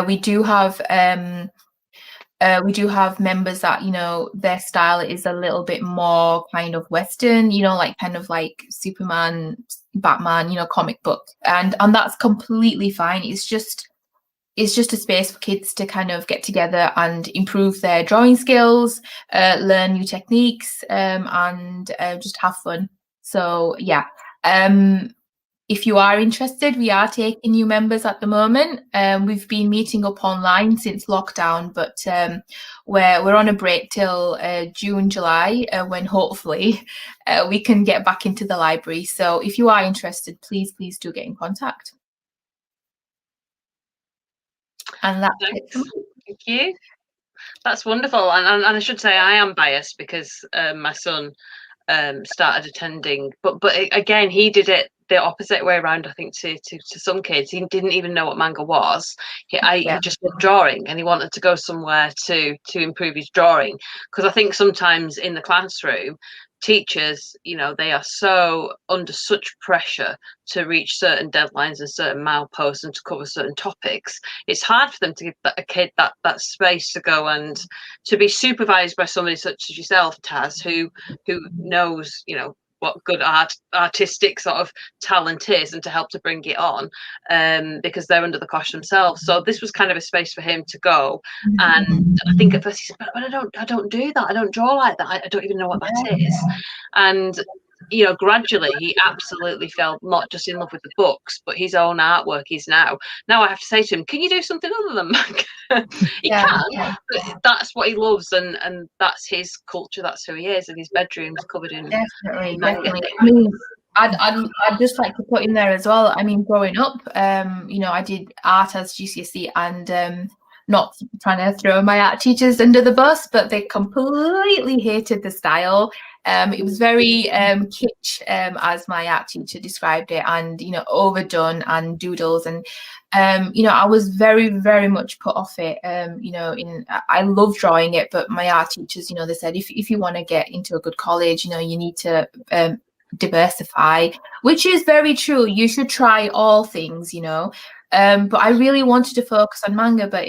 We do have members that, you know, their style is a little bit more kind of Western, you know, like kind of like Superman, Batman, you know, comic book, and that's completely fine. It's just a space for kids to kind of get together and improve their drawing skills, learn new techniques, and just have fun. So yeah. If you are interested, we are taking new members at the moment. We've been meeting up online since lockdown, but we're on a break till June, July, when hopefully we can get back into the library. So if you are interested, please do get in contact. And that's it. Thank you. That's wonderful. And I should say I am biased because my son started attending, but again, he did it the opposite way around, I think, to some kids. He didn't even know what manga was. He just loved drawing, and he wanted to go somewhere to improve his drawing, because I think sometimes in the classroom, teachers, you know, they are so under such pressure to reach certain deadlines and certain mileposts and to cover certain topics. It's hard for them to give a kid that space to go and to be supervised by somebody such as yourself, Taz, who knows, you know, what good artistic sort of talent is, and to help to bring it on, because they're under the cosh themselves. So this was kind of a space for him to go. And I think at first he said, but I don't do that. I don't draw like that. I don't even know what that is. And you know, gradually he absolutely fell not just in love with the books, but his own artwork is now I have to say to him, can you do something other than manga? He can, but that's what he loves, and that's his culture, that's who he is, and his bedroom's covered in definitely. I mean, I'd just like to put in there as well, I mean, growing up, you know, I did art as GCSE, and not trying to throw my art teachers under the bus, but they completely hated the style. It was very kitsch, as my art teacher described it, and, you know, overdone and doodles, and you know, I was very, very much put off it. You know, I love drawing it, but my art teachers, you know, they said if you want to get into a good college, you know, you need to diversify, which is very true. You should try all things, you know. But I really wanted to focus on manga, but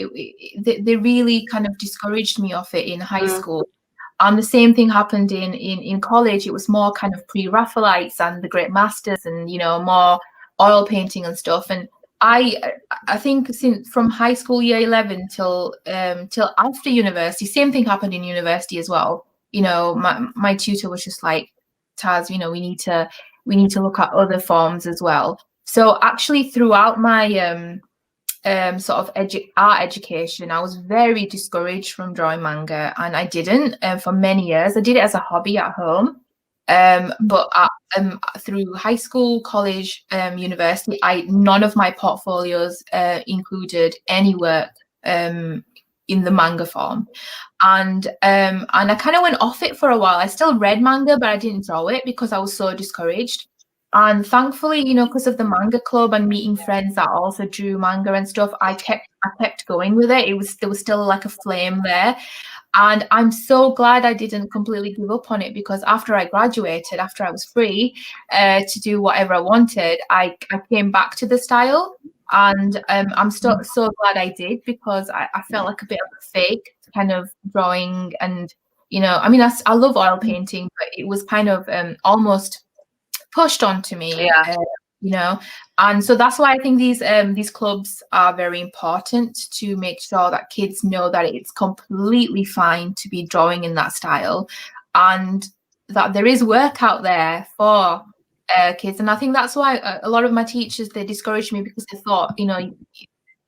they really kind of discouraged me off it in high school. And the same thing happened in college. It was more kind of pre-Raphaelites and the Great Masters, and, you know, more oil painting and stuff. And I think since from high school year 11 till after university, same thing happened in university as well. You know, my tutor was just like, Taz, you know, we need to look at other forms as well. So actually throughout my sort of art education, I was very discouraged from drawing manga, and I didn't for many years. I did it as a hobby at home, but through high school, college, university, none of my portfolios included any work in the manga form, and I kind of went off it for a while. I still read manga, but I didn't draw it because I was so discouraged. And thankfully, because of the manga club and meeting friends that also drew manga and stuff, I kept going with it. There was still like a flame there. And I'm so glad I didn't completely give up on it, because after I graduated, after I was free to do whatever I wanted, I came back to the style. And I'm so glad I did, because I felt like a bit of a fake kind of drawing. And, I love oil painting, but it was kind of almost pushed onto me. And so that's why I think these clubs are very important, to make sure that kids know that it's completely fine to be drawing in that style, and that there is work out there for kids. And I think that's why a lot of my teachers, they discouraged me, because they thought,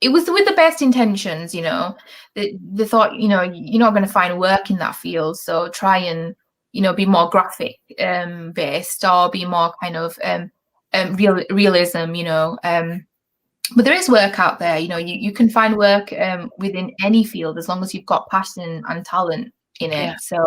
it was with the best intentions, they thought, you're not going to find work in that field, so try and be more graphic based, or be more kind of realism, but there is work out there. You can find work within any field, as long as you've got passion and talent in it. So,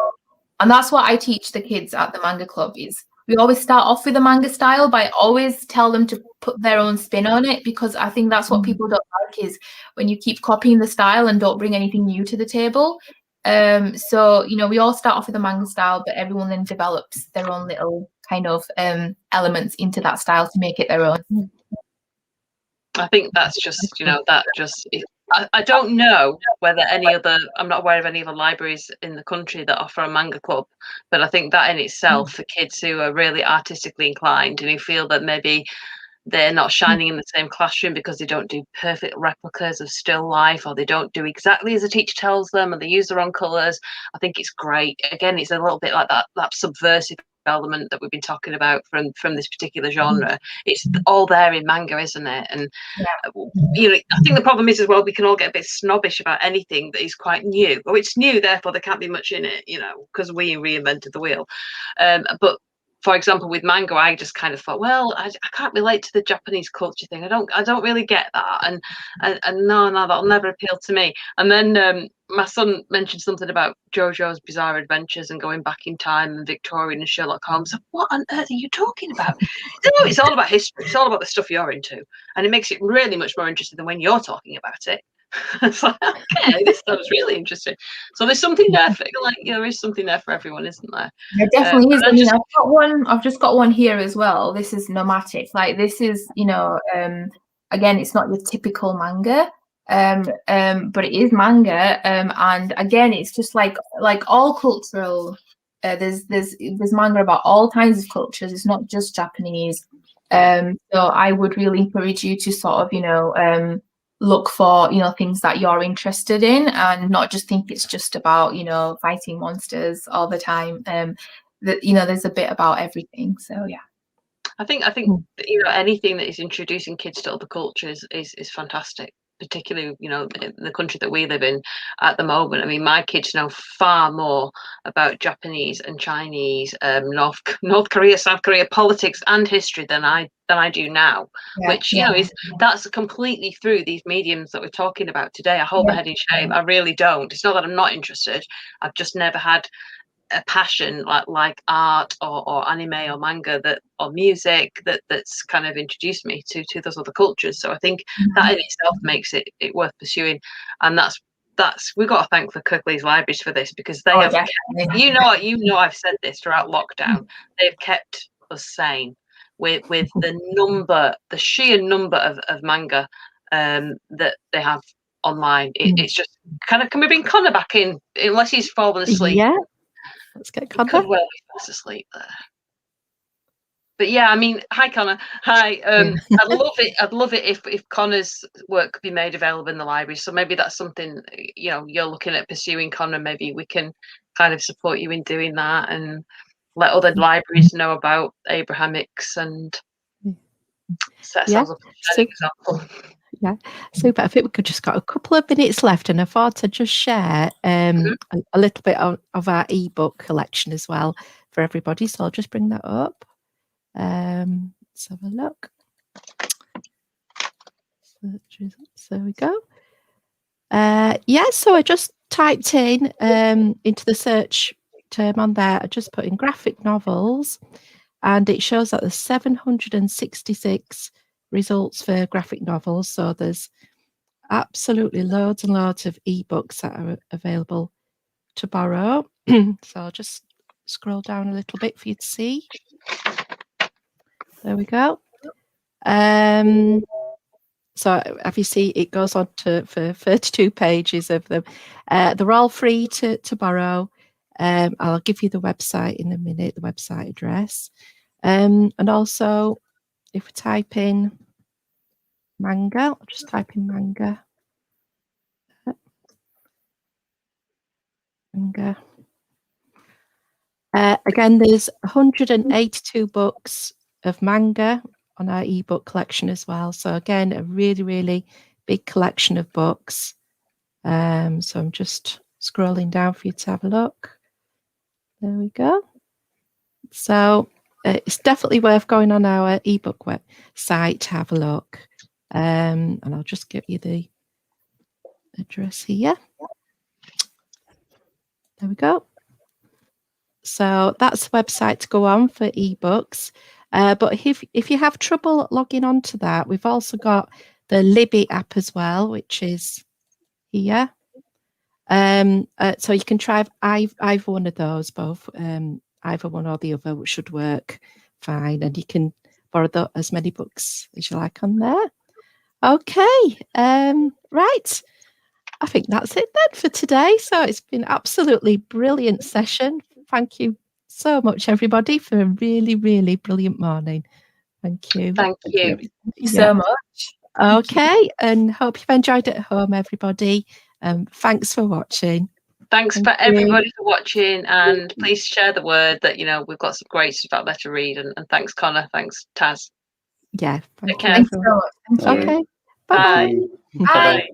and that's what I teach the kids at the manga club. Is we always start off with a manga style, but I always tell them to put their own spin on it, because I think that's what people don't like, is when you keep copying the style and don't bring anything new to the table. So we all start off with a manga style, but everyone then develops their own little kind of elements into that style to make it their own. I think that's just I don't know whether I'm not aware of any other libraries in the country that offer a manga club, but I think that in itself, for kids who are really artistically inclined and who feel that maybe they're not shining in the same classroom because they don't do perfect replicas of still life, or they don't do exactly as the teacher tells them, and they use the wrong colours, I think it's great. Again, it's a little bit like that subversive element that we've been talking about from this particular genre. It's all there in manga, isn't it? And I think the problem is as well, we can all get a bit snobbish about anything that is quite new. Oh, it's new, therefore there can't be much in it, because we reinvented the wheel. But for example, with manga, I just kind of thought, well, I can't relate to the Japanese culture thing. I don't really get that, and no, that'll never appeal to me. And then my son mentioned something about JoJo's Bizarre Adventures and going back in time and Victorian and Sherlock Holmes. So what on earth are you talking about? It's all about history. It's all about the stuff you're into, and it makes it really much more interesting than when you're talking about it. It's like, okay, this sounds really interesting. So there's something there for, there is something there for everyone, isn't there? There definitely is. I've just got one here as well. This is nomadic. This is, again, it's not your typical manga, but it is manga. And again, it's just like all cultural. There's manga about all kinds of cultures. It's not just Japanese. So I would really encourage you to sort of, look for things that you're interested in, and not just think it's just about fighting monsters all the time. There's a bit about everything. So yeah, I think anything that is introducing kids to other cultures is fantastic, particularly in the country that we live in at the moment. I mean, my kids know far more about Japanese and Chinese, North Korea, South Korea politics and history than I do now, which that's completely through these mediums that we're talking about today. I hold my head in shame. I really don't. It's not that I'm not interested. I've just never had a passion like art or anime or manga or music that's kind of introduced me to those other cultures. So I think that in itself makes it worth pursuing, and that's we've got to thank the Kirklees Libraries for this, because they have kept, I've said this throughout lockdown, they've kept us sane with the sheer number of manga that they have online. It's just kind of, can we bring Conor back in, unless he's fallen asleep? Yeah, let's get Conor. Could well be fast asleep there. But yeah, I mean, hi Conor. Hi. I'd love it if Conor's work could be made available in the library. So maybe that's something you're looking at pursuing, Conor. Maybe we can kind of support you in doing that, and let other libraries know about Abrahamix, and set ourselves up as an example. Yeah, super. I think we've just got a couple of minutes left, and I thought I'd just share a little bit of our ebook collection as well for everybody. So I'll just bring that up. Let's have a look. Search results. There we go. Yeah, so I just typed in into the search term on there. I just put in graphic novels, and it shows that there's 766 results for graphic novels. So there's absolutely loads and loads of ebooks that are available to borrow. So I'll just scroll down a little bit for you to see. There we go. So if you see, it goes on for 32 pages of them. They're all free to borrow. I'll give you the website in a minute, the website address. And also, if we type in manga, I'll just type in manga. Again, there's 182 books of manga on our ebook collection as well. So again, a really, really big collection of books. So I'm just scrolling down for you to have a look. There we go. So it's definitely worth going on our ebook website to have a look. And I'll just give you the address here. There we go. So that's the website to go on for ebooks. But if you have trouble logging on to that, we've also got the Libby app as well, which is here. So you can try either one of those, both. Either one or the other should work fine, and you can borrow as many books as you like on there. Okay, right. I think that's it then for today. So it's been an absolutely brilliant session. Thank you so much, everybody, for a really, really brilliant morning. Thank you. Thank you. Thank you so much. Okay, and hope you've enjoyed it at home, everybody. Thanks for watching. Thanks for everybody for watching, and please share the word that we've got some great stuff out there to read. And thanks, Conor. Thanks, Taz. Yeah. Take care. Thanks so much. Thank you. Okay. Bye. Bye. Bye.